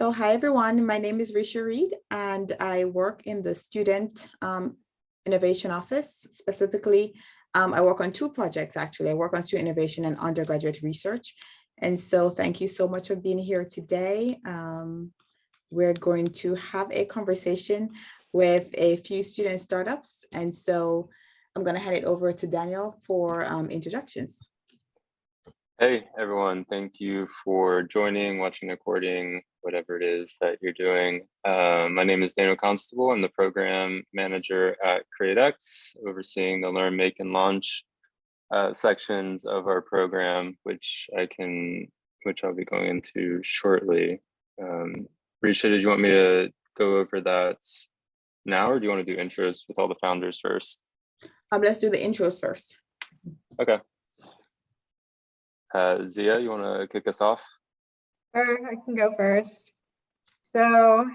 So hi everyone, my name is Risha Reed and I work in the Student Innovation Office. Specifically, I work on two projects actually. I work on student innovation and undergraduate research. And so thank you so much for being here today. We're going to have a conversation with a few student startups. And so I'm going to hand it over to Daniel for introductions. Hey everyone, thank you for joining, watching, recording, whatever it is that you're doing. My name is Daniel Constable. I'm the program manager at CreateX, overseeing the Learn, Make, and Launch sections of our program, which I'll be going into shortly. Risha, did you want me to go over that now, or do you want to do intros with all the founders first? Let's do the intros first. Okay. Zia, you want to kick us off? Sure, I can go first. So,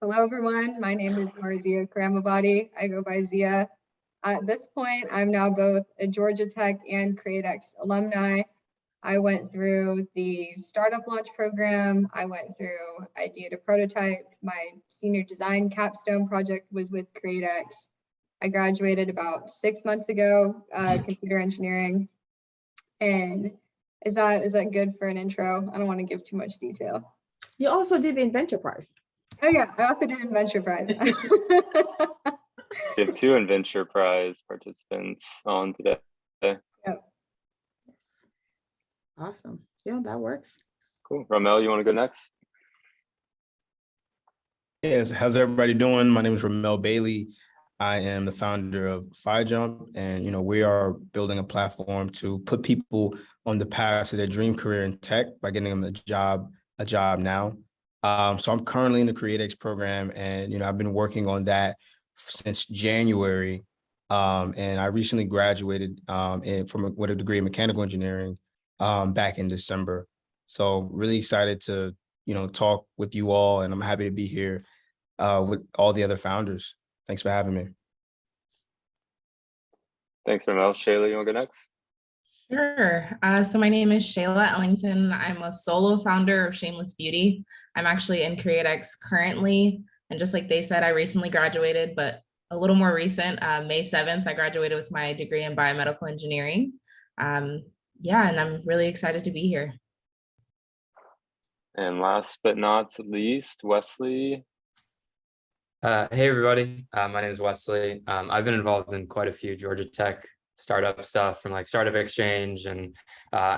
hello everyone. My name is Marzia Karamabadi. I go by Zia. At this point, I'm now both a Georgia Tech and CreateX alumni. I went through the startup launch program. I went through idea to prototype. My senior design capstone project was with CreateX. I graduated about 6 months ago, computer engineering. And is that good for an intro? I don't want to give too much detail. You also did the Inventure Prize. Oh yeah, I also did Inventure Prize. We have two Inventure Prize participants on today. Yep. Awesome. Yeah, that works. Cool. Ramel, you want to go next? Yes, how's everybody doing? My name is Ramel Bailey. I am the founder of FiJump, and we are building a platform to put people on the path to their dream career in tech by getting them a job now. So I'm currently in the CreateX program, and I've been working on that since January. And I recently graduated with a degree in mechanical engineering back in December. So really excited to talk with you all, and I'm happy to be here with all the other founders. Thanks for having me. Thanks, Ramel. Shayla, you want to go next? Sure. So my name is Shayla Ellington. I'm a solo founder of Shameless Beauty. I'm actually in CreateX currently. And just like they said, I recently graduated, but a little more recent, May 7th, I graduated with my degree in biomedical engineering. Yeah, and I'm really excited to be here. And last but not least, Wesley. Hey everybody, my name is Wesley. I've been involved in quite a few Georgia Tech startup stuff, from like Startup Exchange and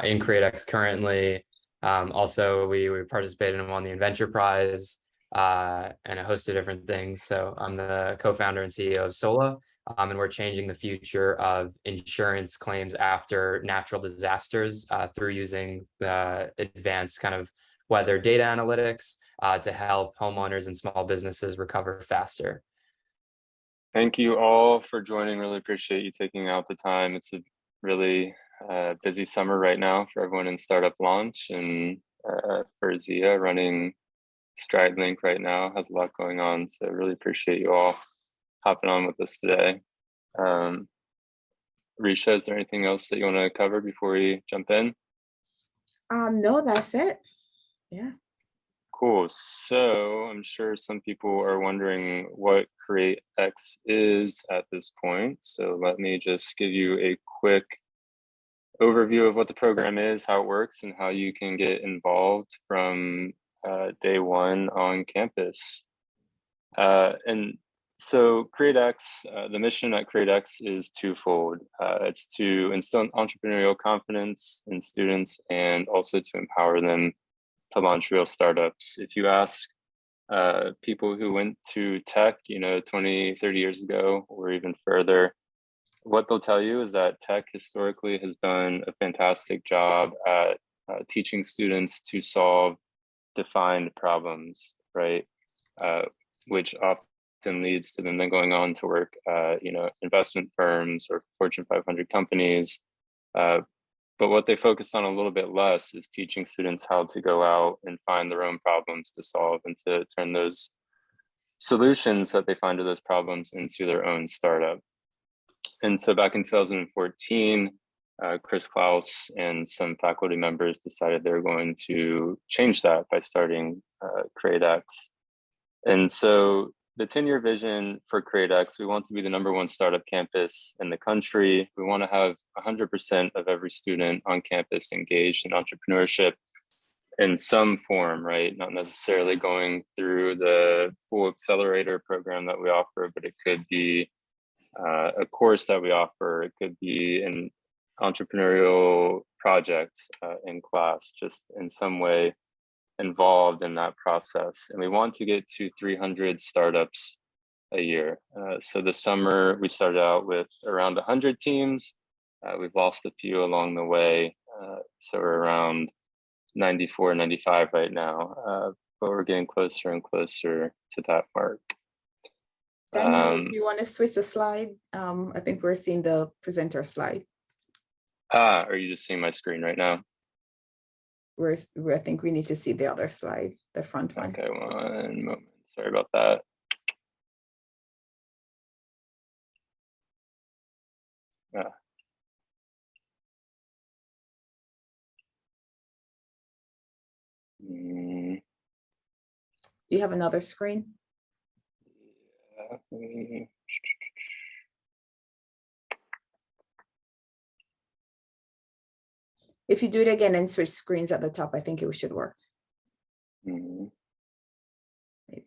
in CreateX currently. Also, we participated and won the Inventure Prize and a host of different things. So I'm the co-founder and CEO of Sola, and we're changing the future of insurance claims after natural disasters through using the advanced kind of weather data analytics to help homeowners and small businesses recover faster. Thank you all for joining. Really appreciate you taking out the time. It's a really busy summer right now for everyone in startup launch, and for Zia running StrideLink right now has a lot going on. So really appreciate you all hopping on with us today. Risha, is there anything else that you want to cover before we jump in? No, that's it. Yeah. Cool. So I'm sure some people are wondering what CreateX is at this point. So let me just give you a quick overview of what the program is, how it works, and how you can get involved from day one on campus. And so CreateX, the mission at CreateX is twofold. It's to instill entrepreneurial confidence in students and also to empower them to launch real startups. If you ask people who went to tech, 20, 30 years ago, or even further, what they'll tell you is that tech historically has done a fantastic job at teaching students to solve defined problems, right? Which often leads to them then going on to work, investment firms or Fortune 500 companies. But what they focused on a little bit less is teaching students how to go out and find their own problems to solve and to turn those solutions that they find to those problems into their own startup. And so back in 2014, Chris Klaus and some faculty members decided they were going to change that by starting CreateX. And so the 10-year vision for CreateX, we want to be the #1 startup campus in the country. We want to have 100% of every student on campus engaged in entrepreneurship in some form, right? Not necessarily going through the full accelerator program that we offer, but it could be a course that we offer. It could be an entrepreneurial project in class, just in some way involved in that process. And we want to get to 300 startups a year. So this summer, we started out with around 100 teams. We've lost a few along the way. So we're around 94, 95 right now, but we're getting closer and closer to that mark. Daniel, if you want to switch the slide, I think we're seeing the presenter slide. Are you just seeing my screen right now? I think we need to see the other slide, the front one. Okay, one moment. Sorry about that. Do you have another screen? If you do it again and switch screens at the top, I think it should work. Maybe. Let's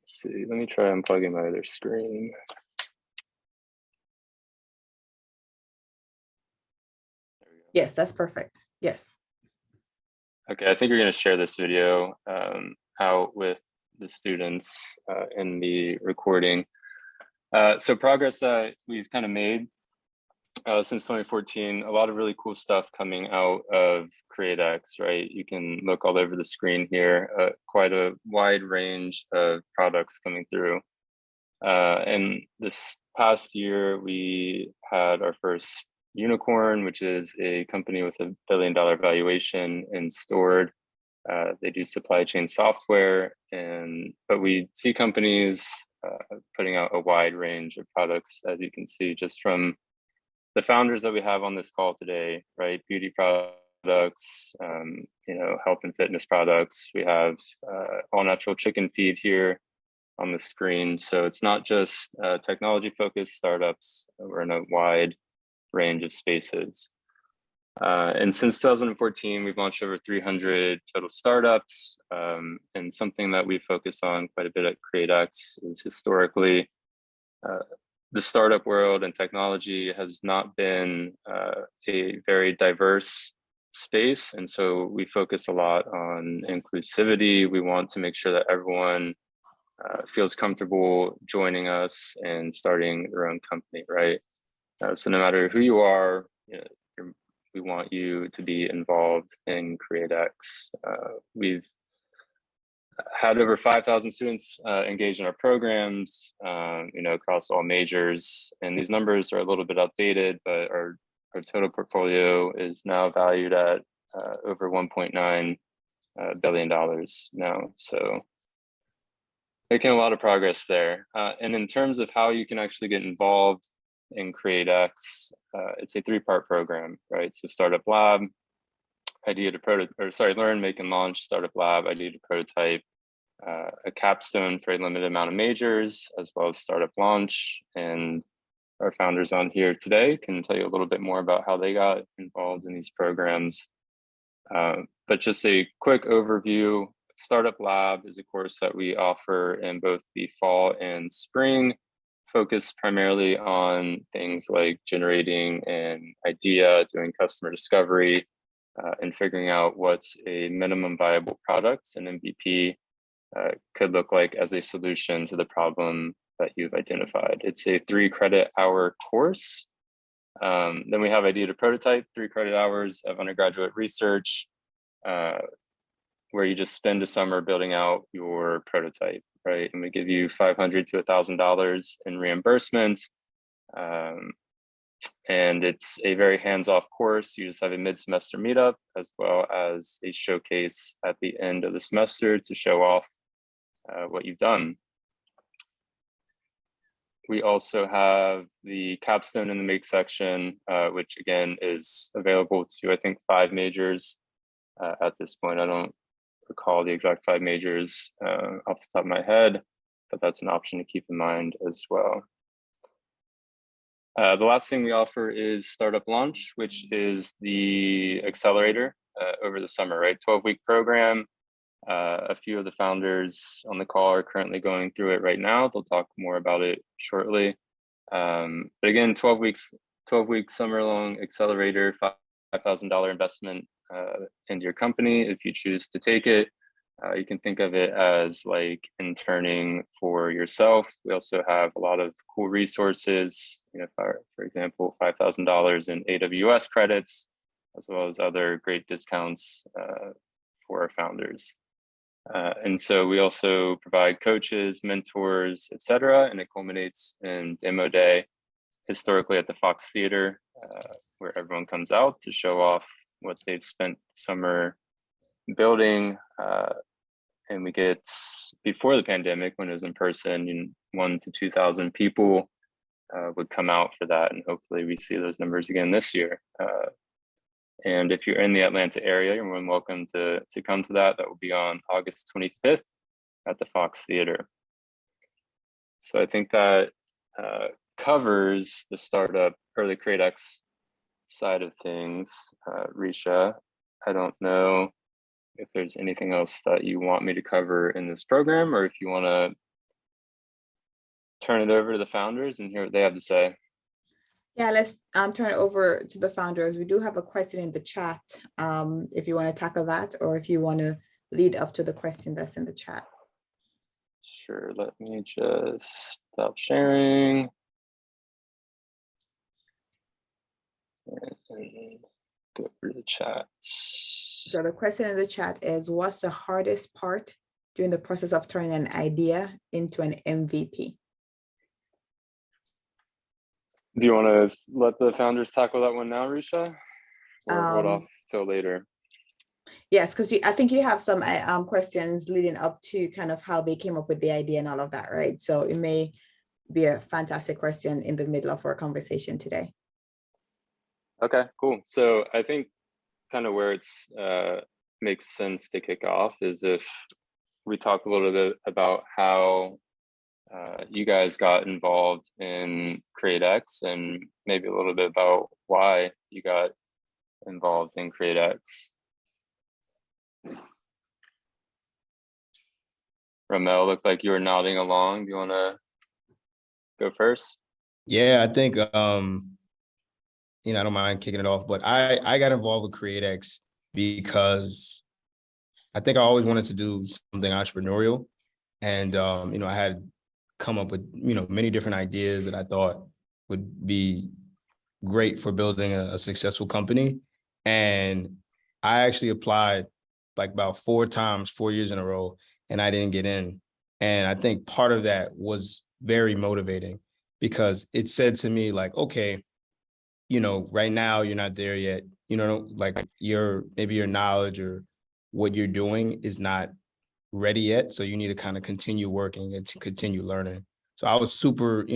see, let me try unplugging my other screen. Yes, that's perfect. Yes. Okay, I think we're going to share this video out with the students in the recording. So progress that we've kind of made since 2014, a lot of really cool stuff coming out of CreateX, right? You can look all over the screen here, quite a wide range of products coming through. And this past year, we had our first unicorn, which is a company with $1 billion valuation in Stored. They do supply chain software, but we see companies putting out a wide range of products, as you can see, just from the founders that we have on this call today, right? Beauty products, health and fitness products. We have all natural chicken feed here on the screen. So it's not just technology focused startups. We're in a wide range of spaces. And since 2014, we've launched over 300 total startups. And something that we focus on quite a bit at CreateX is historically, the startup world and technology has not been a very diverse space. And so we focus a lot on inclusivity. We want to make sure that everyone feels comfortable joining us and starting their own company, right? So no matter who you are, we want you to be involved in CreateX. We've had over 5,000 students engaged in our programs, across all majors. And these numbers are a little bit outdated, but our total portfolio is now valued at over $1.9 billion now. So making a lot of progress there. And in terms of how you can actually get involved in CreateX, it's a 3-part program, right? So Startup Lab, Learn, Make, and Launch, Startup Lab, Idea to Prototype, a capstone for a limited amount of majors, as well as Startup Launch. And our founders on here today can tell you a little bit more about how they got involved in these programs. But just a quick overview, Startup Lab is a course that we offer in both the fall and spring, focused primarily on things like generating an idea, doing customer discovery, and figuring out what's a minimum viable product, an MVP, could look like as a solution to the problem that you've identified. It's a 3-credit-hour course. Then we have Idea to Prototype, 3 credit hours of undergraduate research, where you just spend a summer building out your prototype, right? And we give you $500 to $1,000 in reimbursement. And it's a very hands-off course. You just have a mid-semester meetup, as well as a showcase at the end of the semester to show off what you've done. We also have the capstone in the make section, which again is available to, I think, 5 majors at this point. I don't recall the exact 5 majors off the top of my head, but that's an option to keep in mind as well. The last thing we offer is Startup Launch, which is the accelerator over the summer, right? 12-week program. A few of the founders on the call are currently going through it right now. They'll talk more about it shortly. But again, 12-week summer-long accelerator, $5,000 investment into your company if you choose to take it. You can think of it as like interning for yourself. We also have a lot of cool resources, you know, for example, $5,000 in AWS credits, as well as other great discounts for our founders. And so we also provide coaches, mentors, etc., and it culminates in demo day, historically at the Fox Theater, where everyone comes out to show off what they've spent summer building. And we get, before the pandemic, when it was in person, 1,000 to 2,000 people would come out for that, and hopefully we see those numbers again this year. And if you're in the Atlanta area, you're more than welcome to come to that. That will be on August 25th at the Fox Theater. So I think that covers the startup or the CreateX side of things. Risha, I don't know if there's anything else that you want me to cover in this program, or if you want to turn it over to the founders and hear what they have to say. Yeah, let's turn it over to the founders. We do have a question in the chat, if you want to tackle that, or if you want to lead up to the question that's in the chat. Sure, let me just stop sharing. And go through the chat. So the question in the chat is, what's the hardest part during the process of turning an idea into an MVP? Do you want to let the founders tackle that one now, Risha? Or hold off till later? Yes, because I think you have some questions leading up to kind of how they came up with the idea and all of that, right? So it may be a fantastic question in the middle of our conversation today. Okay, cool. So I think kind of where it's makes sense to kick off is if we talk a little bit about how you guys got involved in CreateX, and maybe a little bit about why you got involved in CreateX. Ramel, looked like you were nodding along. Do you want to go first? Yeah, I think I don't mind kicking it off, but I got involved with CreateX because I think I always wanted to do something entrepreneurial, and I had come up with many different ideas that I thought would be great for building a successful company. And I actually applied like about 4 years in a row, and I didn't get in. And I think part of that was very motivating, because it said to me like, okay, right now you're not there yet, like maybe your knowledge or what you're doing is not ready yet. So you need to kind of continue working and to continue learning. So I was super,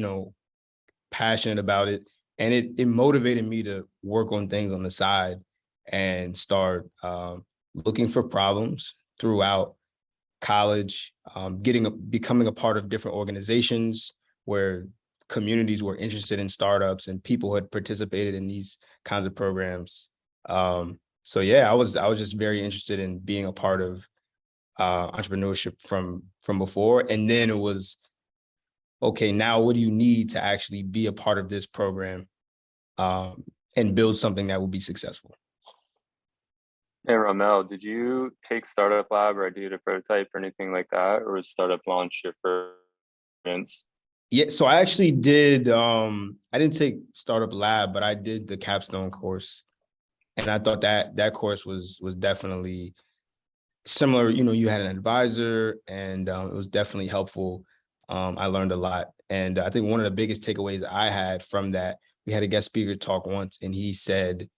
passionate about it. And it motivated me to work on things on the side and start looking for problems throughout college, becoming a part of different organizations where communities were interested in startups and people had participated in these kinds of programs. So yeah, I was just very interested in being a part of entrepreneurship from before. And then it was, okay, now what do you need to actually be a part of this program and build something that will be successful? Hey, Ramel, did you take Startup Lab or Idea to Prototype or anything like that? Or was Startup Launch your first? Yeah, so I actually did, I didn't take Startup Lab, but I did the capstone course. And I thought that course was definitely similar. You had an advisor, and it was definitely helpful. I learned a lot. And I think one of the biggest takeaways I had from that, we had a guest speaker talk once, and he said,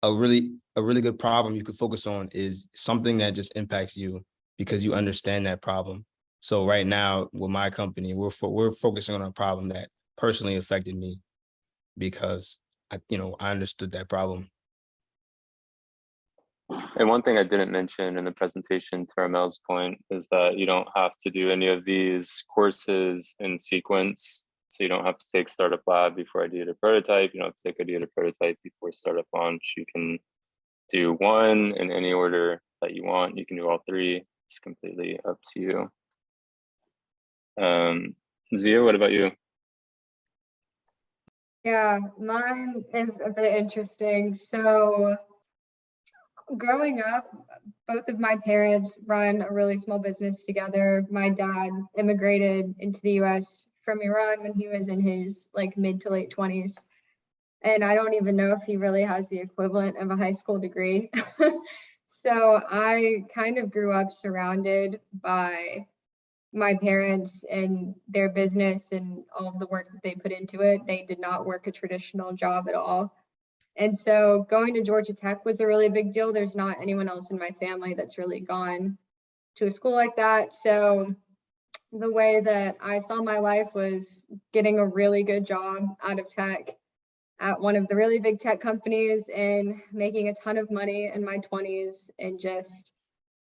a really good problem you could focus on is something that just impacts you, because you understand that problem. So right now with my company, we're focusing on a problem that personally affected me because I understood that problem. And one thing I didn't mention in the presentation, to Ramel's point, is that you don't have to do any of these courses in sequence. So you don't have to take Startup Lab before Idea to Prototype. You don't have to take Idea to Prototype before Startup Launch. You can do one in any order that you want. You can do all three. It's completely up to you. Zia, what about you? Yeah, mine is a bit interesting. So growing up, both of my parents run a really small business together. My dad immigrated into the US from Iran when he was in his like mid to late 20s. And I don't even know if he really has the equivalent of a high school degree. So I kind of grew up surrounded by my parents and their business and all of the work that they put into it. They did not work a traditional job at all. And so going to Georgia Tech was a really big deal. There's not anyone else in my family that's really gone to a school like that. So the way that I saw my life was getting a really good job out of tech at one of the really big tech companies and making a ton of money in my 20s and just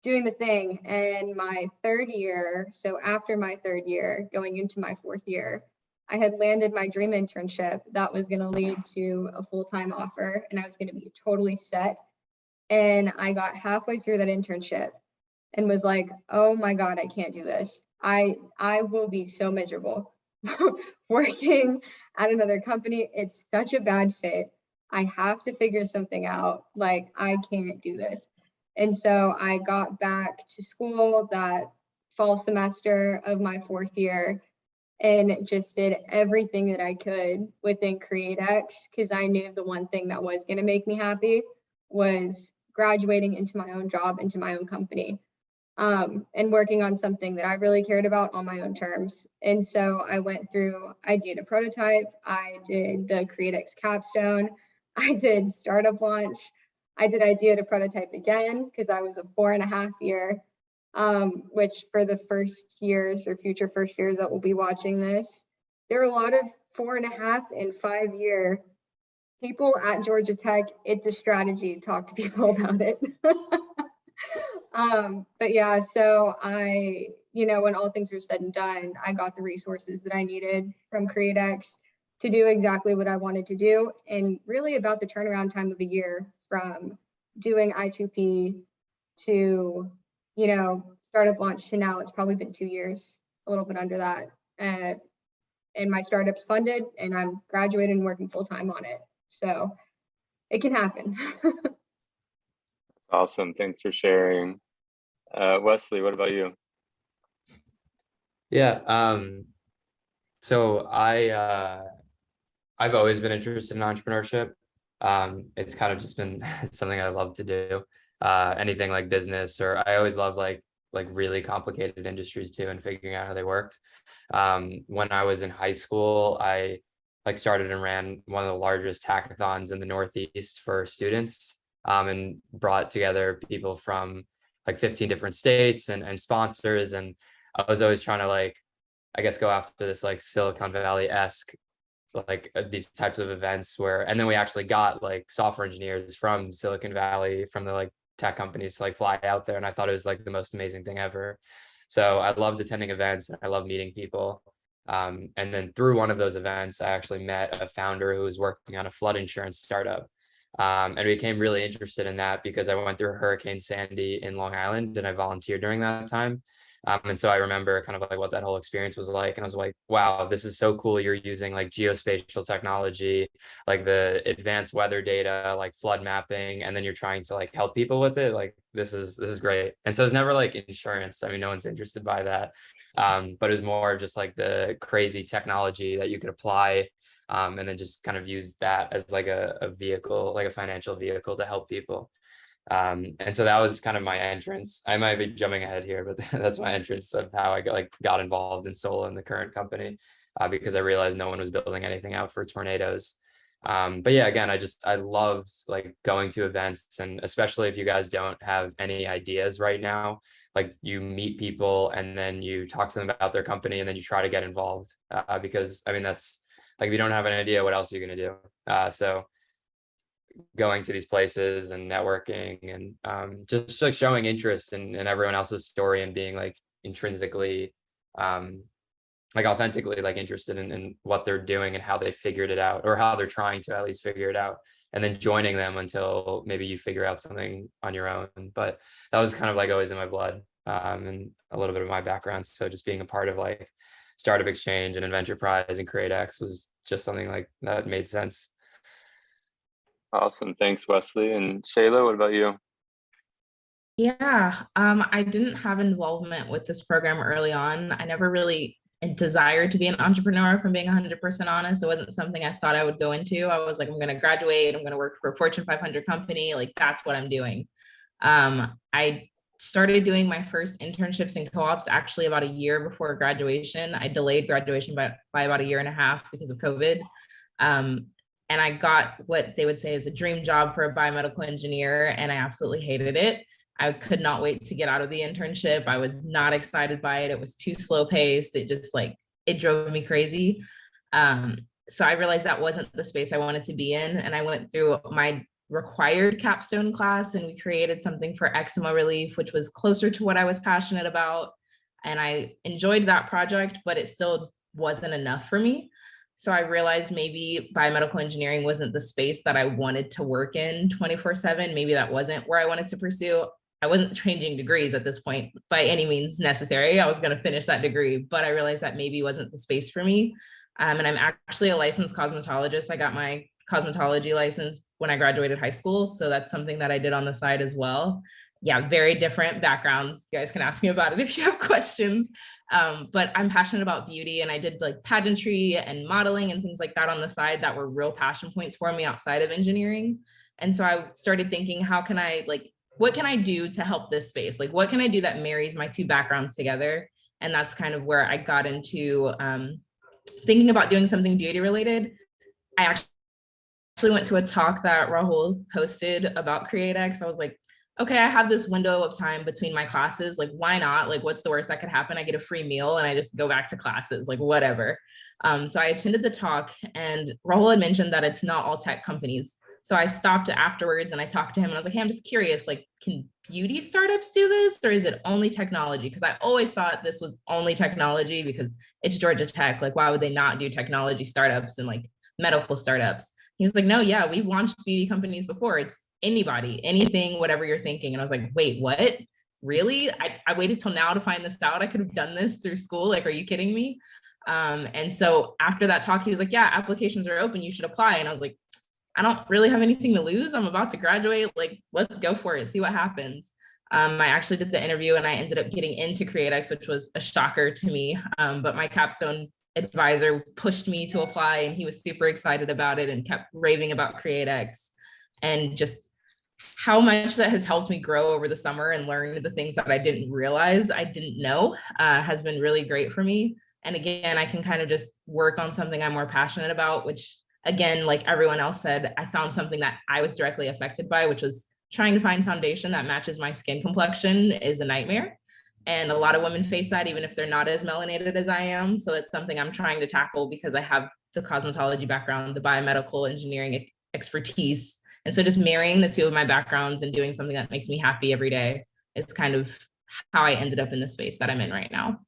doing the thing. And my third year, so after my third year, going into my fourth year, I had landed my dream internship that was going to lead to a full-time offer, and I was going to be totally set. And I got halfway through that internship and was like, oh my God, I can't do this. I will be so miserable working at another company. It's such a bad fit. I have to figure something out. Like, I can't do this. And so I got back to school that fall semester of my fourth year and just did everything that I could within CreateX, because I knew the one thing that was going to make me happy was graduating into my own job, into my own company, and working on something that I really cared about on my own terms. And so I went through Idea to Prototype, I did the CreateX capstone, I did Startup Launch, I did Idea to Prototype again because I was a 4.5 year, which for the first years or future first years that will be watching this, there are a lot of 4.5 and 5 year people at Georgia Tech. It's a strategy to talk to people about it. But yeah, so I, when all things were said and done, I got the resources that I needed from CreateX to do exactly what I wanted to do. And really about the turnaround time of a year from doing I2P to, Startup Launch to now, it's probably been 2 years, a little bit under that. And my startup's funded and I'm graduated and working full time on it. So it can happen. Awesome. Thanks for sharing. Wesley, what about you? Yeah. So I've always been interested in entrepreneurship. It's kind of just been something I love to do. Anything like business, or I always love like really complicated industries too, and figuring out how they worked. When I was in high school, I started and ran one of the largest hackathons in the Northeast for students, and brought together people from like 15 different states and sponsors. And I was always trying to I guess go after this like Silicon Valley-esque these types of events and then we actually got like software engineers from Silicon Valley, from the tech companies to fly out there. And I thought it was the most amazing thing ever. So I loved attending events and I love meeting people. And then through one of those events, I actually met a founder who was working on a flood insurance startup. And became really interested in that because I went through Hurricane Sandy in Long Island and I volunteered during that time. And so I remember kind of what that whole experience was like. And I was like, wow, this is so cool. You're using geospatial technology, the advanced weather data, flood mapping, and then you're trying to help people with it. This is great. And so it's never insurance. I mean, no one's interested by that. But it was more just the crazy technology that you could apply, and then just kind of use that as a vehicle, a financial vehicle to help people. And so that was kind of my entrance. I might be jumping ahead here, but that's my entrance of how I got involved in Sola in the current company, because I realized no one was building anything out for tornadoes. But yeah, again, I love like going to events, and especially if you guys don't have any ideas right now, like you meet people and then you talk to them about their company and then you try to get involved, because I mean, that's like, if you don't have an idea, what else are you going to do? So going to these places and networking and just like showing interest in everyone else's story and being like intrinsically like authentically like interested in what they're doing and how they figured it out, or how they're trying to at least figure it out, and then joining them until maybe you figure out something on your own. But that was kind of like always in my blood, and a little bit of my background. So just being a part of like Startup Exchange and Adventure Prize and CreateX was just something like that made sense. Awesome. Thanks, Wesley. And Shayla, what about you? Yeah, I didn't have involvement with this program early on. I never really desired to be an entrepreneur, if I'm being 100% honest. It wasn't something I thought I would go into. I was like, I'm going to graduate, I'm going to work for a Fortune 500 company. Like, that's what I'm doing. I started doing my first internships and co-ops actually about a year before graduation. I delayed graduation by about a year and a half because of COVID. And I got what they would say is a dream job for a biomedical engineer, and I absolutely hated it. I could not wait to get out of the internship. I was not excited by it. It was too slow paced. It just like, it drove me crazy. So I realized that wasn't the space I wanted to be in. And I went through my required capstone class, and we created something for eczema relief, which was closer to what I was passionate about. And I enjoyed that project, but it still wasn't enough for me. So I realized maybe biomedical engineering wasn't the space that I wanted to work in 24/7. Maybe that wasn't where I wanted to pursue. I wasn't changing degrees at this point by any means necessary. I was going to finish that degree, but I realized that maybe wasn't the space for me. And I'm actually a licensed cosmetologist. I got my cosmetology license when I graduated high school. So that's something that I did on the side as well. Yeah, very different backgrounds. You guys can ask me about it if you have questions. But I'm passionate about beauty, and I did like pageantry and modeling and things like that on the side that were real passion points for me outside of engineering. And so I started thinking, how can I like, what can I do to help this space? Like, what can I do that marries my two backgrounds together? And that's kind of where I got into thinking about doing something beauty related. I actually went to a talk that Rahul hosted about CreateX. I was like, okay, I have this window of time between my classes. Like, why not? Like, what's the worst that could happen? I get a free meal and I just go back to classes, like whatever. So I attended the talk, and Rahul had mentioned that it's not all tech companies. So I stopped afterwards and I talked to him and I was like, hey, I'm just curious, like, can beauty startups do this, or is it only technology? Because I always thought this was only technology because it's Georgia Tech. Like, why would they not do technology startups and like medical startups? He was like, no, yeah, we've launched beauty companies before. It's anybody, anything, whatever you're thinking. And I was like, wait, what? Really? I waited till now to find this out. I could have done this through school. Like, are you kidding me? And so after that talk, he was like, yeah, applications are open. You should apply. And I was like, I don't really have anything to lose. I'm about to graduate. Like, let's go for it. See what happens. I actually did the interview and I ended up getting into CreateX, which was a shocker to me. But my capstone advisor pushed me to apply, and he was super excited about it and kept raving about CreateX, and just how much that has helped me grow over the summer and learn the things that I didn't realize I didn't know has been really great for me. And again, I can kind of just work on something I'm more passionate about, which again, like everyone else said, I found something that I was directly affected by, which was trying to find foundation that matches my skin complexion is a nightmare. And a lot of women face that even if they're not as melanated as I am. So that's something I'm trying to tackle because I have the cosmetology background, the biomedical engineering expertise. And so just marrying the two of my backgrounds and doing something that makes me happy every day is kind of how I ended up in the space that I'm in right now.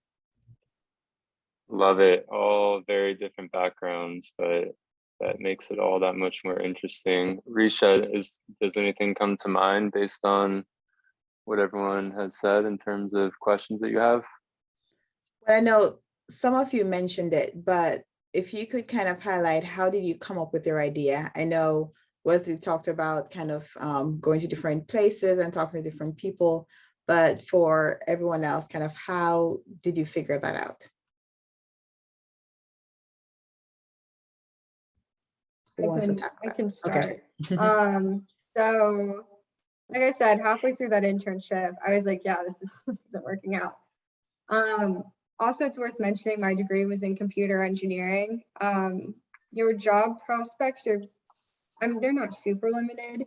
Love it. All very different backgrounds, but that makes it all that much more interesting. Risha, does anything come to mind based on what everyone has said in terms of questions that you have? Well, I know some of you mentioned it, but if you could kind of highlight, how did you come up with your idea? I know Wesley talked about kind of going to different places and talking to different people, but for everyone else, kind of how did you figure that out? I can start. Okay. So like I said, halfway through that internship, I was like, yeah, this isn't working out. Also, it's worth mentioning my degree was in computer engineering. Your job prospects, your they're not super limited,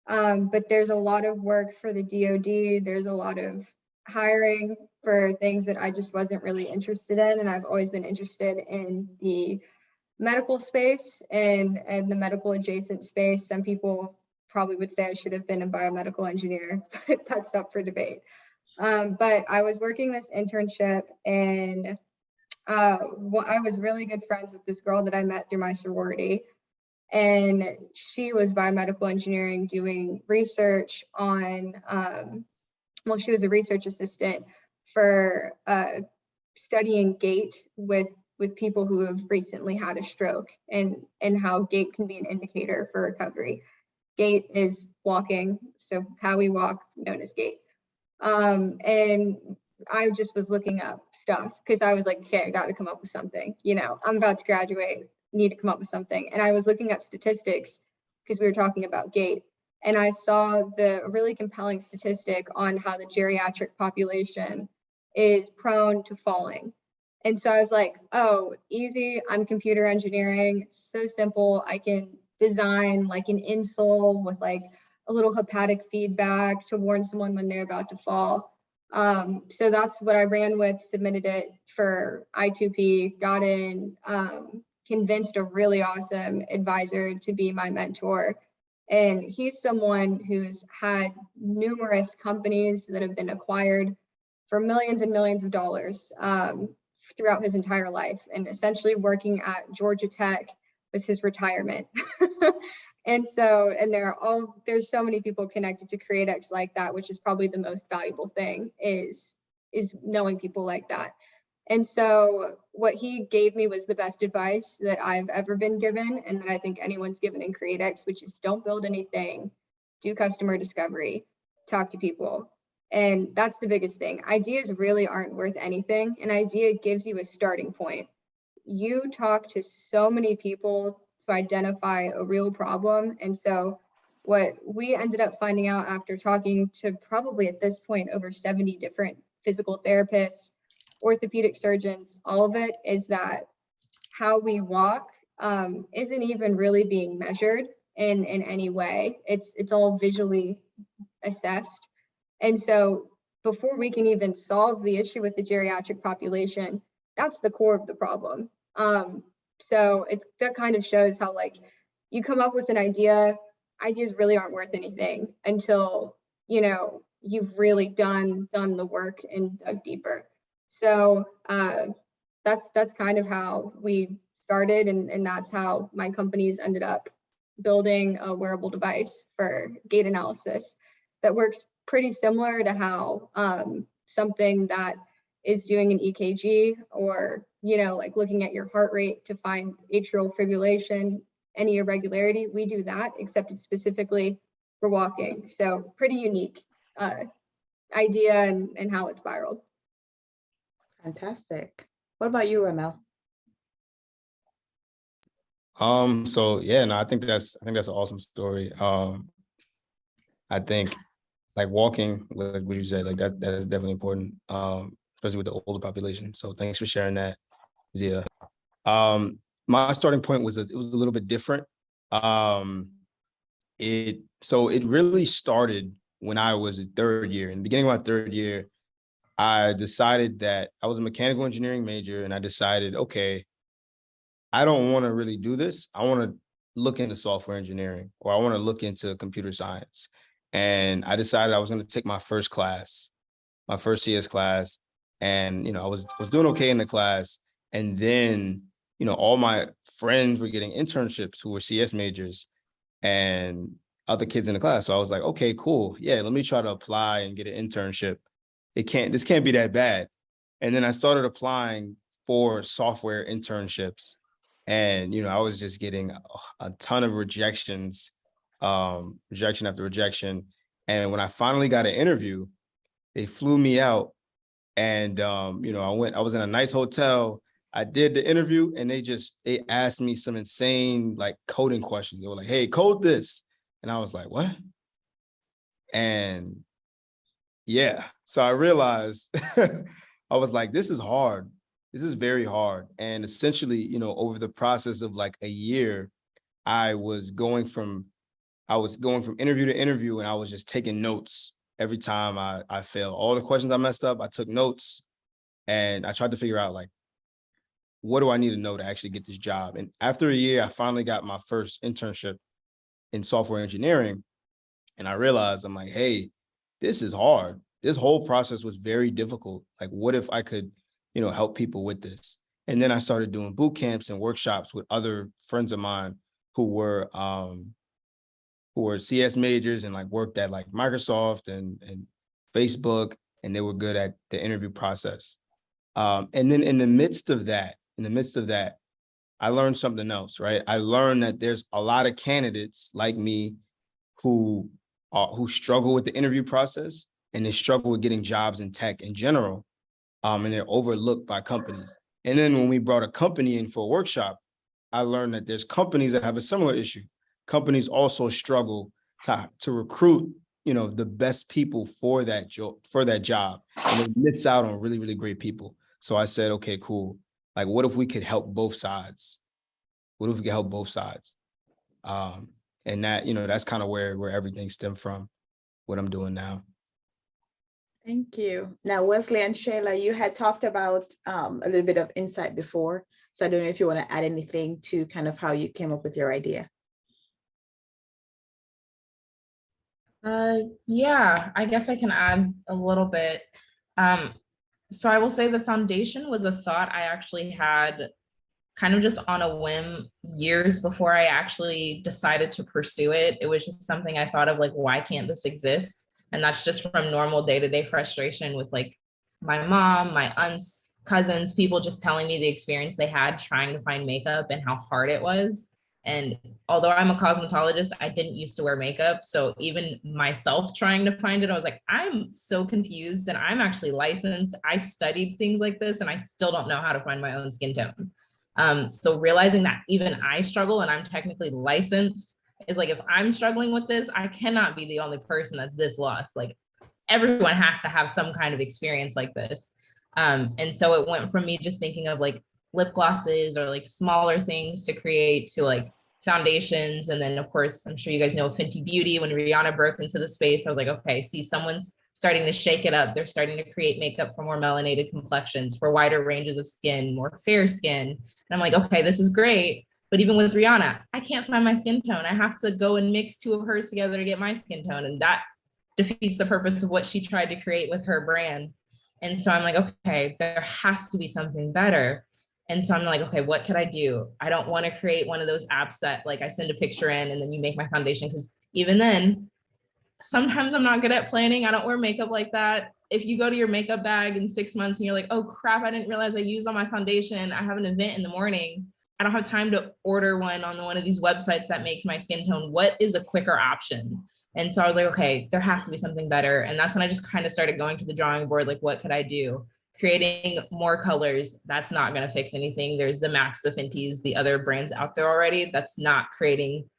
but there's a lot of work for the DoD. There's a lot of hiring for things that I just wasn't really interested in. And I've always been interested in the medical space and the medical adjacent space. Some people probably would say I should have been a biomedical engineer, but that's up for debate. But I was working this internship, and I was really good friends with this girl that I met through my sorority. And she was biomedical engineering doing research on, well, she was a research assistant for studying gait with people who have recently had a stroke, and how gait can be an indicator for recovery. Gait is walking, so how we walk, known as gait. And I just was looking up stuff because I was like, okay, I got to come up with something. You know, I'm about to graduate, need to come up with something. And I was looking up statistics because we were talking about gait. And I saw the really compelling statistic on how the geriatric population is prone to falling. And so I was like, oh, easy. I'm computer engineering, so simple. I can design like an insole with like a little hepatic feedback to warn someone when they're about to fall. So that's what I ran with, submitted it for I2P, got in, convinced a really awesome advisor to be my mentor. And he's someone who's had numerous companies that have been acquired for millions and millions of dollars throughout his entire life. And essentially working at Georgia Tech was his retirement. And there's so many people connected to CreateX like that, which is probably the most valuable thing is knowing people like that. And so what he gave me was the best advice that I've ever been given, and that I think anyone's given in CreateX, which is don't build anything, do customer discovery, talk to people. And that's the biggest thing. Ideas really aren't worth anything. An idea gives you a starting point. You talk to so many people to identify a real problem. And so what we ended up finding out after talking to probably at this point over 70 different physical therapists, orthopedic surgeons, all of it is that how we walk isn't even really being measured in any way. It's all visually assessed. And so before we can even solve the issue with the geriatric population, that's the core of the problem. So that kind of shows how like you come up with an idea, ideas really aren't worth anything until, you know, you've really done the work and dug deeper. So that's kind of how we started, and that's how my companies ended up building a wearable device for gait analysis that works pretty similar to how something that is doing an EKG or, you know, like looking at your heart rate to find atrial fibrillation, any irregularity, we do that, except it's specifically for walking. So pretty unique idea and how it spiraled. Fantastic. What about you, Ramel? So yeah, no, I think that's an awesome story. I think like walking, like what you said, like that is definitely important, especially with the older population. So thanks for sharing that, Zia. My starting point was it was a little bit different. It really started when I was a third year. In the beginning of my third year, I decided that I was a mechanical engineering major, and I decided, okay, I don't want to really do this. I want to look into software engineering, or I want to look into computer science. And I decided I was going to take my first class, my first CS class. And, you know, I was doing okay in the class. And then, you know, all my friends were getting internships who were CS majors and other kids in the class. So I was like, okay, cool. Yeah, let me try to apply and get an internship. This can't be that bad. And then I started applying for software internships. And, you know, I was just getting a ton of rejections, rejection after rejection. And when I finally got an interview, they flew me out. And, you know, I was in a nice hotel. I did the interview, and they asked me some insane like coding questions. They were like, hey, code this. And I was like, what? And yeah, so I realized I was like, this is hard. This is very hard. And essentially, you know, over the process of like a year, I was going from interview to interview, and I was just taking notes every time I failed. All the questions I messed up, I took notes, and I tried to figure out, like, what do I need to know to actually get this job? And after a year, I finally got my first internship in software engineering. And I realized, I'm like, hey, this is hard. This whole process was very difficult. Like, what if I could, help people with this? And then I started doing boot camps and workshops with other friends of mine who were CS majors and like worked at like Microsoft and Facebook, and they were good at the interview process. And then in the midst of that, I learned something else, right? I learned that there's a lot of candidates like me who struggle with the interview process, and they struggle with getting jobs in tech in general, and they're overlooked by companies. And then when we brought a company in for a workshop, I learned that there's companies that have a similar issue. Companies also struggle to recruit, the best people for that job, and they miss out on really, really great people. So I said, okay, cool. Like, what if we could help both sides? What if we could help both sides? And that, that's kind of where everything stemmed from, what I'm doing now. Thank you. Now, Wesley and Shayla, you had talked about a little bit of insight before. So I don't know if you want to add anything to kind of how you came up with your idea. Yeah, I guess I can add a little bit. So I will say the foundation was a thought I actually had kind of just on a whim years before I actually decided to pursue it. It was just something I thought of, like, why can't this exist? And that's just from normal day-to-day frustration with like my mom, my aunts, cousins, people just telling me the experience they had trying to find makeup and how hard it was. And although I'm a cosmetologist, I didn't used to wear makeup. So even myself trying to find it, I was like, I'm so confused, and I'm actually licensed. I studied things like this, and I still don't know how to find my own skin tone. So realizing that even I struggle, and I'm technically licensed, is like, if I'm struggling with this, I cannot be the only person that's this lost. Like, everyone has to have some kind of experience like this. And so it went from me just thinking of like lip glosses or like smaller things to create, to like foundations. And then of course, I'm sure you guys know Fenty Beauty. When Rihanna broke into the space, I was like, okay, see, someone's starting to shake it up. They're starting to create makeup for more melanated complexions, for wider ranges of skin, more fair skin. And I'm like, okay, this is great. But even with Rihanna, I can't find my skin tone. I have to go and mix two of hers together to get my skin tone. And that defeats the purpose of what she tried to create with her brand. And so I'm like, okay, there has to be something better. And so I'm like, okay, what could I do? I don't want to create one of those apps that like I send a picture in and then you make my foundation, because even then, sometimes I'm not good at planning. I don't wear makeup like that. If you go to your makeup bag in 6 months and you're like, oh crap, I didn't realize I used all my foundation. I have an event in the morning. I don't have time to order one on one of these websites that makes my skin tone. What is a quicker option? And so I was like, okay, there has to be something better. And that's when I just kind of started going to the drawing board. Like, what could I do? Creating more colors, that's not going to fix anything. There's the Macs, the Fenties, the other brands out there already. That's not creating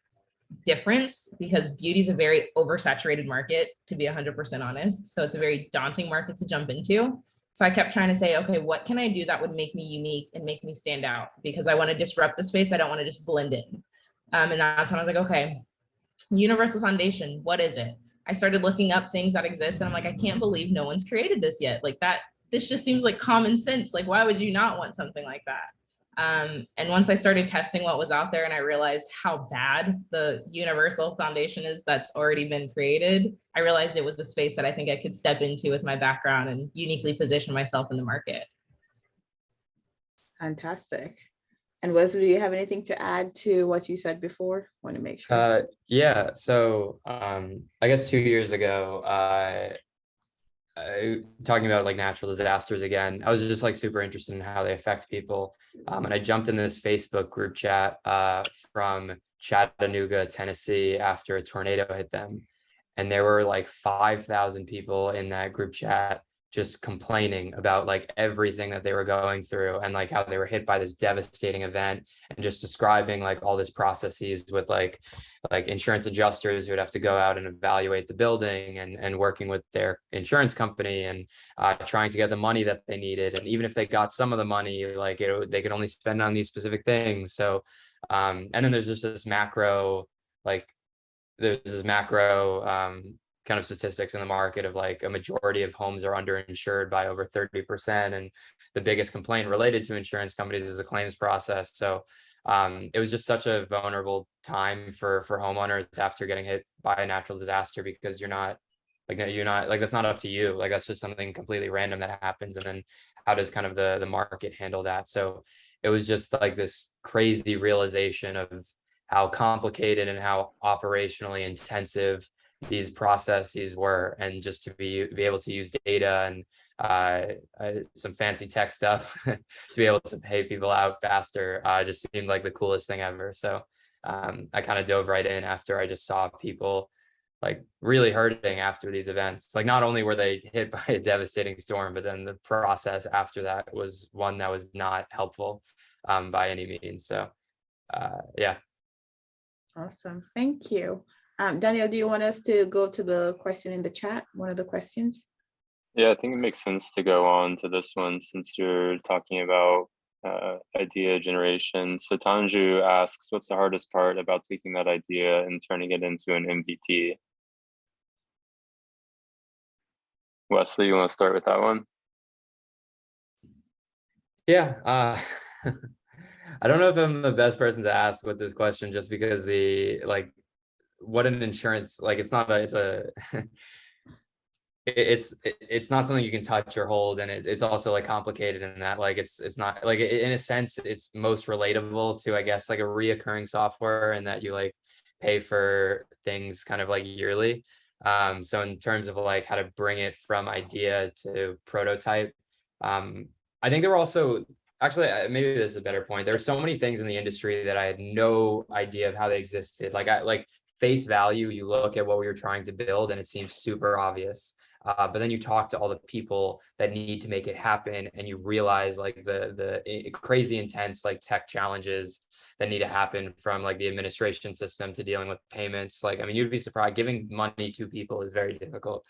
difference, because beauty is a very oversaturated market, to be 100% honest. So it's a very daunting market to jump into. So I kept trying to say, okay, what can I do that would make me unique and make me stand out? Because I want to disrupt the space. I don't want to just blend in. And that's when I was like, okay, universal foundation, what is it? I started looking up things that exist, and I'm like, I can't believe no one's created this yet. Like that, this just seems like common sense. Like, why would you not want something like that? And once I started testing what was out there, and I realized how bad the universal foundation is that's already been created, I realized it was the space that I think I could step into with my background and uniquely position myself in the market. Fantastic. And Wesley, do you have anything to add to what you said before? Want to make sure. Yeah. So I guess 2 years ago, talking about like natural disasters again, I was just like super interested in how they affect people. And I jumped in this Facebook group chat from Chattanooga, Tennessee, after a tornado hit them. And there were like 5,000 people in that group chat just complaining about like everything that they were going through and like how they were hit by this devastating event, and just describing like all this processes with like insurance adjusters who would have to go out and evaluate the building, and working with their insurance company, and trying to get the money that they needed. And even if they got some of the money, like they could only spend on these specific things. So and then there's just this macro, like there's this macro kind of statistics in the market of like a majority of homes are underinsured by over 30%. And the biggest complaint related to insurance companies is the claims process. So it was just such a vulnerable time for homeowners after getting hit by a natural disaster, because you're not like that's not up to you. Like that's just something completely random that happens. And then how does kind of the market handle that? So it was just like this crazy realization of how complicated and how operationally intensive these processes were, and just to be able to use data and some fancy tech stuff to be able to pay people out faster just seemed like the coolest thing ever. So I kind of dove right in after I just saw people like really hurting after these events. Like not only were they hit by a devastating storm, but then the process after that was one that was not helpful by any means. So yeah. Awesome, thank you. Daniel, do you want us to go to the question in the chat, one of the questions? Yeah, I think it makes sense to go on to this one since you're talking about idea generation. So Tanju asks, what's the hardest part about taking that idea and turning it into an MVP? Wesley, you want to start with that one? Yeah, I don't know if I'm the best person to ask with this question, just because what an insurance, like it's not it's not something you can touch or hold, and it's also like complicated in that like it's not like in a sense it's most relatable to, I guess, like a reoccurring software, and that you like pay for things kind of like yearly. So in terms of like how to bring it from idea to prototype, I think there were also actually maybe this is a better point. There are so many things in the industry that I had no idea of how they existed. Like face value, you look at what we were trying to build and it seems super obvious. But then you talk to all the people that need to make it happen, and you realize like the crazy intense like tech challenges that need to happen, from like the administration system to dealing with payments. Like, I mean, you'd be surprised, giving money to people is very difficult.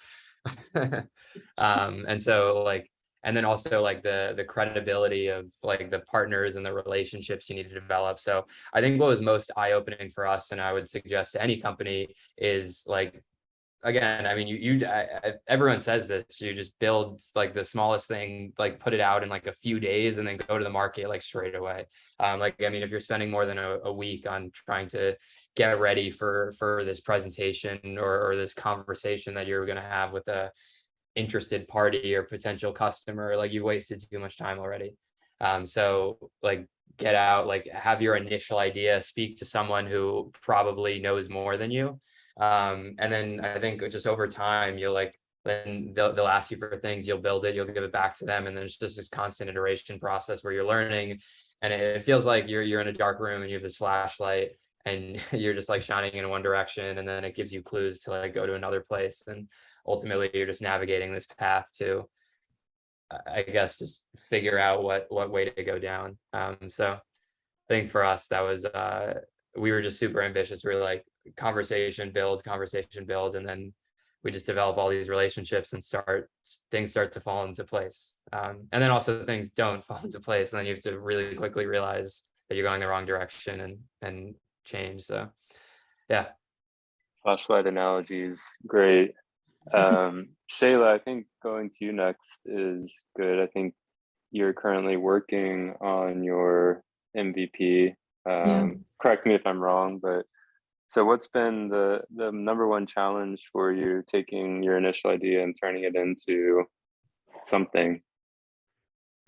And so like, and then also like the credibility of like the partners and the relationships you need to develop. So I think what was most eye-opening for us, and I would suggest to any company, is like, again, I mean, everyone says this, you just build like the smallest thing, like put it out in like a few days and then go to the market like straight away. Like, I mean, if you're spending more than a week on trying to get ready for this presentation or this conversation that you're going to have with a interested party or potential customer, like you've wasted too much time already. So like get out, like have your initial idea, speak to someone who probably knows more than you. And then I think just over time, you'll like, then they'll ask you for things, you'll build it, you'll give it back to them. And then it's just this constant iteration process where you're learning, and it feels like you're in a dark room and you have this flashlight and you're just like shining in one direction, and then it gives you clues to like go to another place. And ultimately you're just navigating this path to, I guess, just figure out what way to go down. So I think for us, that was, we were just super ambitious. We were like conversation build, and then we just develop all these relationships and things start to fall into place. And then also things don't fall into place, and then you have to really quickly realize that you're going the wrong direction and change. So yeah. Flashlight analogy is great. Shayla, I think going to you next is good. I think you're currently working on your MVP. Correct me if I'm wrong, but so what's been the number one challenge for you taking your initial idea and turning it into something?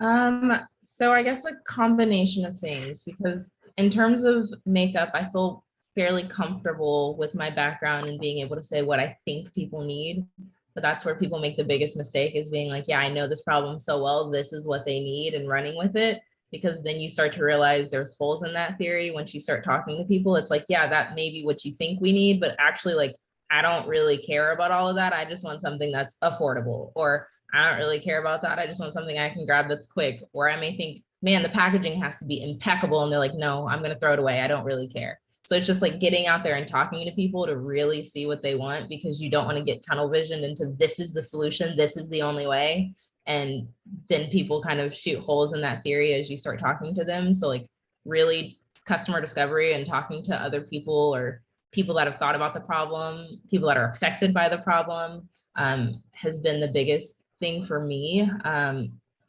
So I guess a combination of things, because in terms of makeup, I feel fairly comfortable with my background and being able to say what I think people need. But that's where people make the biggest mistake, is being like, yeah, I know this problem so well, this is what they need, and running with it. Because then you start to realize there's holes in that theory. Once you start talking to people, it's like, yeah, that may be what you think we need, but actually like I don't really care about all of that. I just want something that's affordable, or I don't really care about that. I just want something I can grab that's quick. Or I may think, man, the packaging has to be impeccable. And they're like, no, I'm going to throw it away. I don't really care. So it's just like getting out there and talking to people to really see what they want, because you don't want to get tunnel visioned into this is the solution, this is the only way. And then people kind of shoot holes in that theory as you start talking to them. So like really customer discovery and talking to other people, or people that have thought about the problem, people that are affected by the problem, has been the biggest thing for me.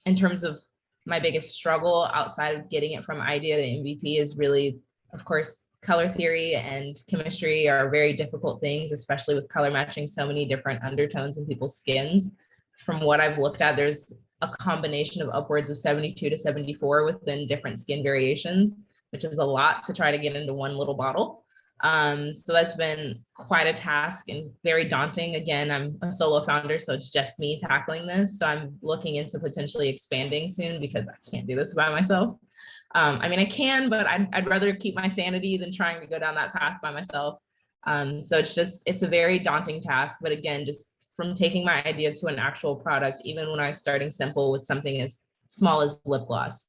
In terms of my biggest struggle outside of getting it from idea to MVP is really, of course, color theory and chemistry are very difficult things, especially with color matching so many different undertones in people's skins. From what I've looked at, there's a combination of upwards of 72 to 74 within different skin variations, which is a lot to try to get into one little bottle. So that's been quite a task and very daunting. Again, I'm a solo founder, so it's just me tackling this. So I'm looking into potentially expanding soon, because I can't do this by myself. I mean, I can, but I'd rather keep my sanity than trying to go down that path by myself. So it's a very daunting task. But again, just from taking my idea to an actual product, even when I was starting simple with something as small as lip gloss.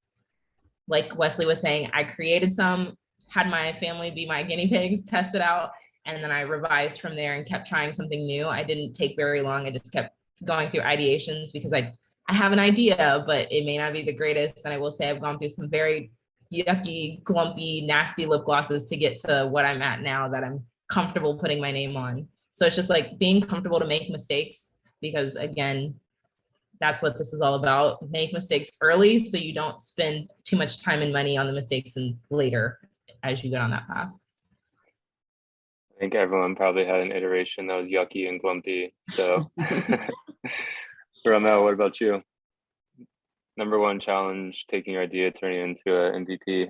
Like Wesley was saying, I created some, had my family be my guinea pigs, test it out, and then I revised from there and kept trying something new. I didn't take very long. I just kept going through ideations, because I have an idea, but it may not be the greatest. And I will say I've gone through some very yucky, glumpy, nasty lip glosses to get to what I'm at now that I'm comfortable putting my name on. So it's just like being comfortable to make mistakes, because again, that's what this is all about. Make mistakes early so you don't spend too much time and money on the mistakes and later as you get on that path. I think everyone probably had an iteration that was yucky and glumpy. So Ramel, what about you? Number one challenge, taking your idea, turning it into an MVP.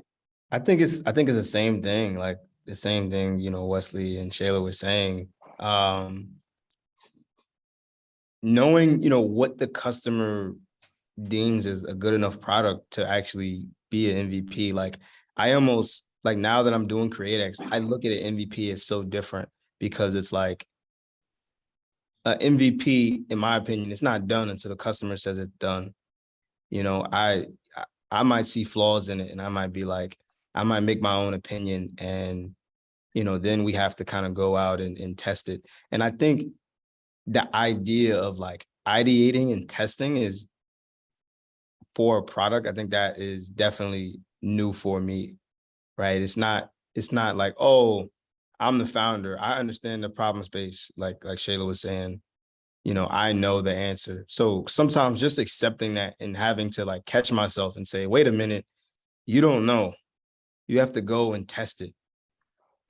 I think it's the same thing, like the same thing, you know, Wesley and Shayla were saying. Knowing, you know, what the customer deems as a good enough product to actually be an MVP. Like I almost, like now that I'm doing CreateX, I look at an MVP as so different, because it's like an MVP, in my opinion, it's not done until the customer says it's done. You know, I might see flaws in it, and I might be like, I might make my own opinion, and, you know, then we have to kind of go out and test it. And I think the idea of like ideating and testing is for a product. I think that is definitely new for me, right? It's not like, oh, I'm the founder, I understand the problem space, like Shayla was saying, you know, I know the answer. So sometimes just accepting that and having to like catch myself and say, wait a minute, you don't know, you have to go and test it.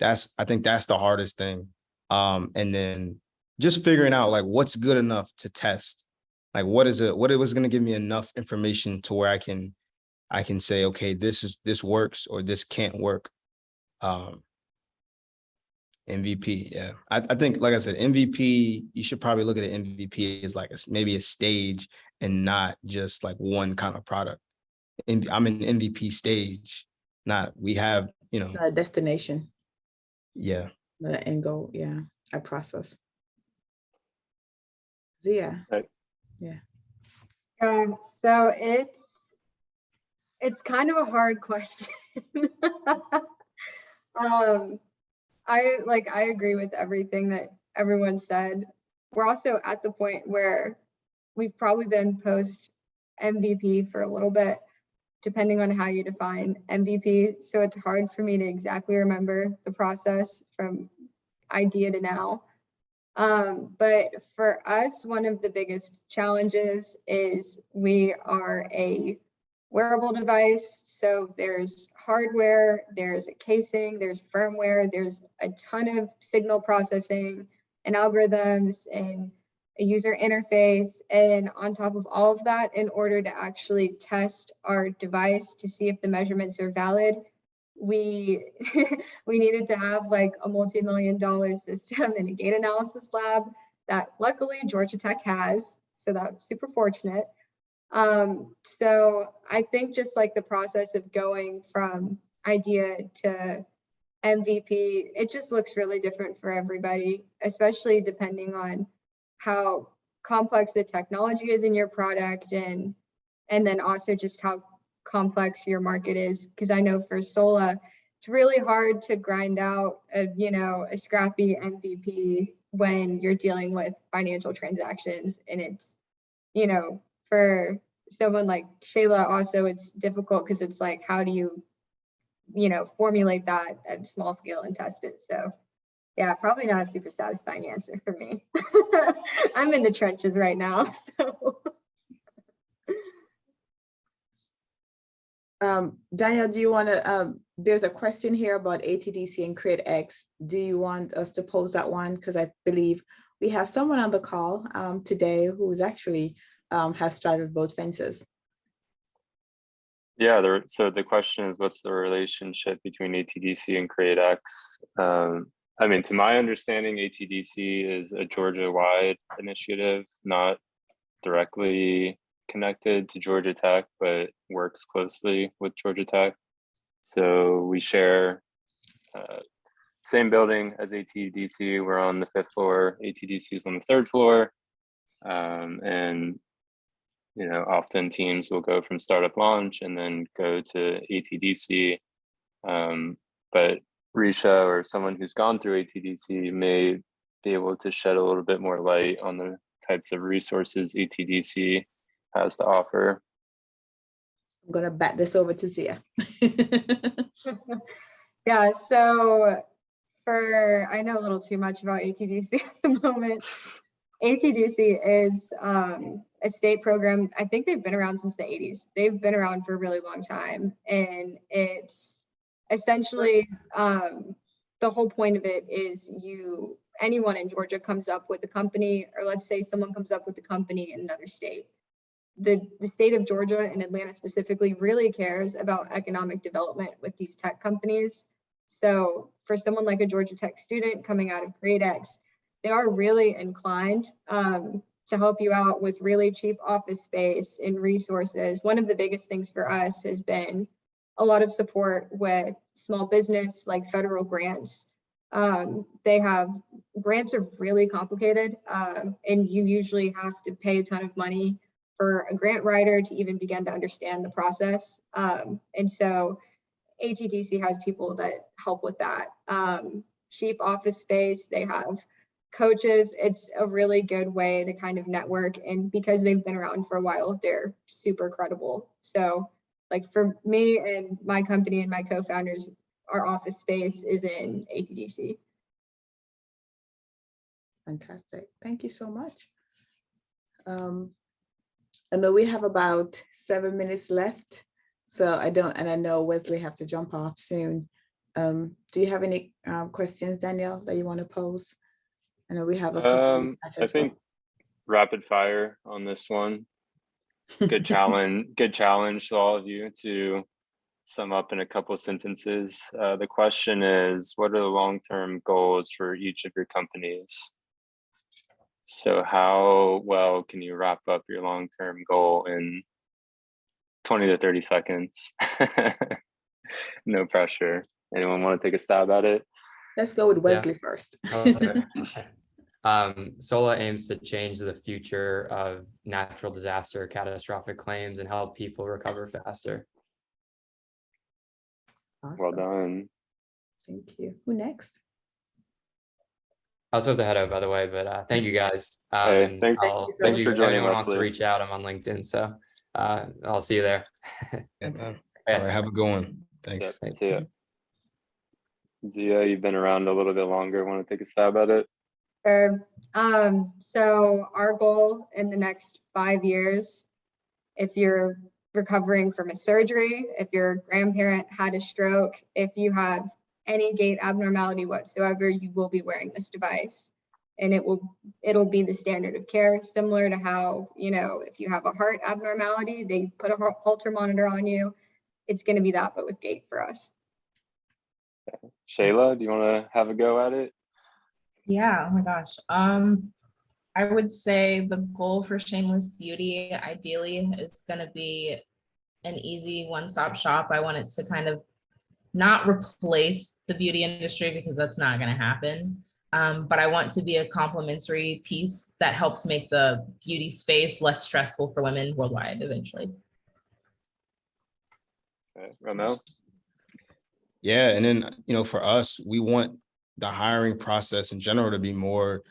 I think that's the hardest thing. And then just figuring out like what's good enough to test. Like what was going to give me enough information to where I can say, okay, this works or this can't work. MVP, yeah. I think, like I said, MVP, you should probably look at an MVP as like maybe a stage and not just like one kind of product. I'm in MVP stage, we have, you know. A destination. Yeah. Not an end goal, yeah, a process. Zia. Right. Yeah. So it's kind of a hard question. I agree with everything that everyone said. We're also at the point where we've probably been post MVP for a little bit, depending on how you define MVP. So it's hard for me to exactly remember the process from idea to now. But for us, one of the biggest challenges is we are a wearable device. So there's hardware, there's a casing, there's firmware, there's a ton of signal processing and algorithms and a user interface. And on top of all of that, in order to actually test our device to see if the measurements are valid, we needed to have like a multi-million-dollar system and a gait analysis lab that luckily Georgia Tech has. So that's super fortunate. So I think just like the process of going from idea to MVP, it just looks really different for everybody, especially depending on how complex the technology is in your product and then also just how complex your market is. Because I know for Sola, it's really hard to grind out a scrappy MVP when you're dealing with financial transactions. And it's, for someone like Shayla also, it's difficult because it's like, how do you formulate that at small scale and test it? So yeah, probably not a super satisfying answer for me. I'm in the trenches right now. So. Daniel, do you want to, there's a question here about ATDC and CreateX. Do you want us to pose that one? Because I believe we have someone on the call today who's actually has straddled both fences. Yeah, so the question is, what's the relationship between ATDC and CreateX? I mean, to my understanding, ATDC is a Georgia-wide initiative, not directly connected to Georgia Tech, but works closely with Georgia Tech. So we share same building as ATDC. We're on the 5th floor. ATDC is on the 3rd floor. And often teams will go from startup launch and then go to ATDC. But Risha or someone who's gone through ATDC may be able to shed a little bit more light on the types of resources ATDC has to offer. I'm going to bat this over to Zia. Yeah, so I know a little too much about ATDC at the moment. ATDC is a state program. I think they've been around since the 80s. They've been around for a really long time. And it's essentially, the whole point of it is anyone in Georgia comes up with a company, or let's say someone comes up with a company in another state. The state of Georgia and Atlanta specifically really cares about economic development with these tech companies. So for someone like a Georgia Tech student coming out of CreateX, they are really inclined to help you out with really cheap office space and resources. One of the biggest things for us has been a lot of support with small business, like federal grants. Grants are really complicated, and you usually have to pay a ton of money for a grant writer to even begin to understand the process. And so ATDC has people that help with that. Cheap office space, they have coaches. It's a really good way to kind of network, and because they've been around for a while, they're super credible. So like for me and my company and my co-founders, our office space is in ATDC. Fantastic. Thank you so much. I know we have about 7 minutes left, so I know Wesley have to jump off soon. Do you have any questions, Danielle, that you want to pose? I know we have a couple. I think rapid fire on this one. Good challenge to all of you to sum up in a couple of sentences. The question is, what are the long-term goals for each of your companies? So how well can you wrap up your long-term goal in 20 to 30 seconds? No pressure. Anyone want to take a stab at it? Let's go with Wesley first. Sola aims to change the future of natural disaster, catastrophic claims, and help people recover faster. Awesome. Well done. Thank you. Who next? I was supposed to head out, by the way, but thank you guys. Hey, thanks for joining, everyone wants to Wesley. reach out. I'm on LinkedIn, so I'll see you there. All right, have a good one. Thanks. Yep, see ya. Zia, you've been around a little bit longer. Want to take a stab at it? Sure. So our goal in the next 5 years, if you're recovering from a surgery, if your grandparent had a stroke, if you have any gait abnormality whatsoever, you will be wearing this device, and it'll be the standard of care, similar to how, if you have a heart abnormality, they put a Holter monitor on you. It's going to be that, but with gait for us. Shayla, do you want to have a go at it? Yeah, oh my gosh. I would say the goal for Shameless Beauty ideally is going to be an easy one-stop shop. I want it to kind of not replace the beauty industry because that's not going to happen. But I want to be a complementary piece that helps make the beauty space less stressful for women worldwide eventually. Okay. Ramel? Yeah, and then, you know, for us, we want the hiring process in general to be more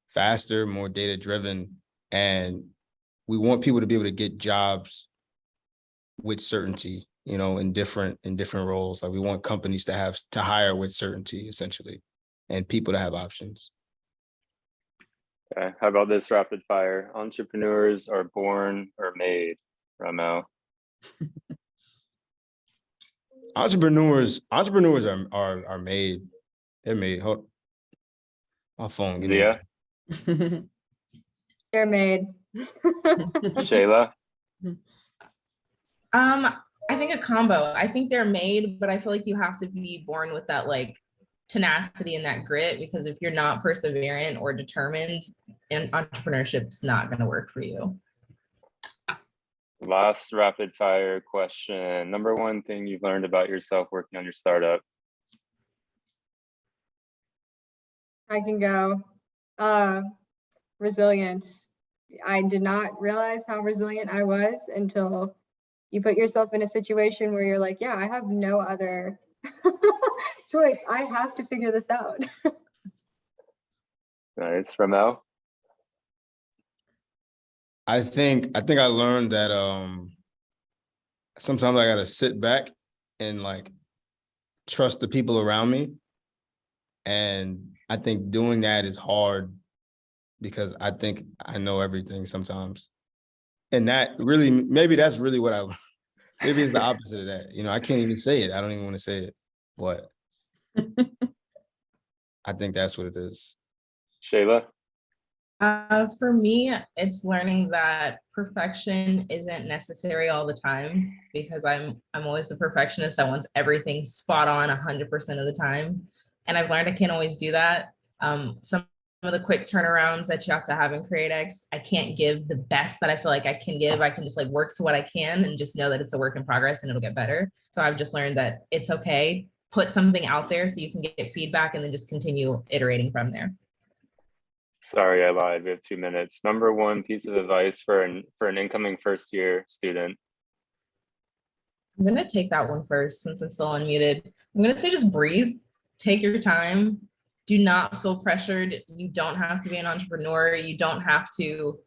faster, more data driven, and we want people to be able to get jobs with certainty, you know, in different roles. Like we want companies to hire with certainty, essentially, and people to have options. Okay. How about this rapid fire? Entrepreneurs are born or made, Ramel? Entrepreneurs are made. They're made. Hold, my phone. Give me a- Zia? They're made. Shayla? I think a combo. I think they're made, but I feel like you have to be born with that like tenacity and that grit, because if you're not perseverant or determined, and entrepreneurship's not going to work for you. Last rapid fire question. Number one thing you've learned about yourself working on your startup? I can go. Resilience. I did not realize how resilient I was until you put yourself in a situation where you're like, yeah, I have no other choice. I have to figure this out. Nice. Ramel? I think I learned that sometimes I gotta sit back and like trust the people around me. And I think doing that is hard because I think I know everything sometimes. And that really, maybe that's really what maybe it's the opposite of that. You know, I can't even say it. I don't even want to say it, but I think that's what it is. Shayla? For me, it's learning that perfection isn't necessary all the time, because I'm always the perfectionist that wants everything spot on 100% of the time. And I've learned I can't always do that. Some of the quick turnarounds that you have to have in CreateX, I can't give the best that I feel like I can give. I can just like work to what I can and just know that it's a work in progress and it'll get better. So I've just learned that it's okay. Put something out there so you can get feedback and then just continue iterating from there. Sorry, I lied. We have 2 minutes. Number one piece of advice for an incoming first year student. I'm going to take that one first since I'm still unmuted. I'm going to say just breathe, take your time. Do not feel pressured. You don't have to be an entrepreneur. You don't have to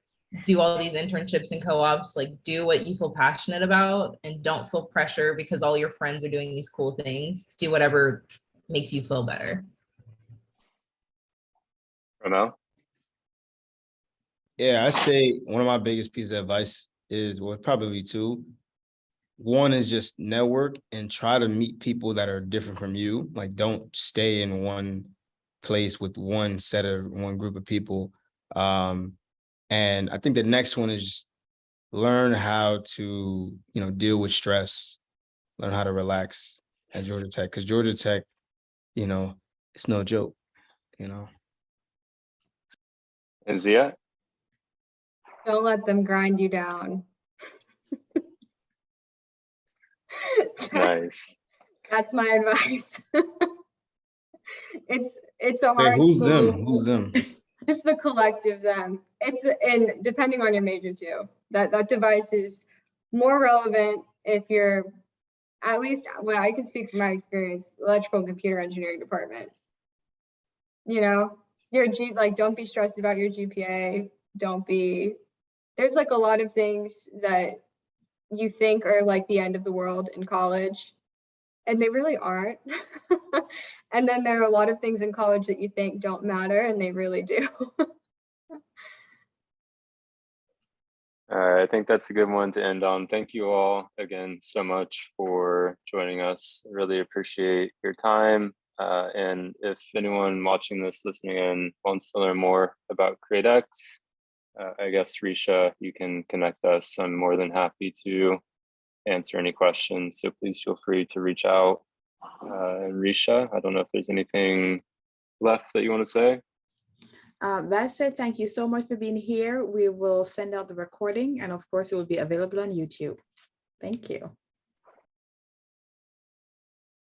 do all these internships and co-ops. Like, do what you feel passionate about and don't feel pressure because all your friends are doing these cool things. Do whatever makes you feel better. Ramel? Yeah, I say one of my biggest pieces of advice is, well, probably two. One is just network and try to meet people that are different from you. Like, don't stay in one place with one group of people. And I think the next one is just learn how to, you know, deal with stress, learn how to relax at Georgia Tech, because Georgia Tech, you know, it's no joke, you know. And Zia? Don't let them grind you down. Nice. That's my advice. It's a Wait, hard who's school. them? Who's them? Just the collective them. And depending on your major too, that device is more relevant if you're, at least, well, I can speak from my experience, electrical and computer engineering department. You know, don't be stressed about your GPA. There's like a lot of things that you think are like the end of the world in college, and they really aren't. And then there are a lot of things in college that you think don't matter, and they really do. All right, I think that's a good one to end on. Thank you all again so much for joining us. I really appreciate your time. And if anyone watching this, listening in, wants to learn more about CreateX, I guess, Risha, you can connect us. I'm more than happy to answer any questions. So please feel free to reach out. And Risha, I don't know if there's anything left that you want to say. That's it. Thank you so much for being here. We will send out the recording, and of course it will be available on YouTube. Thank you.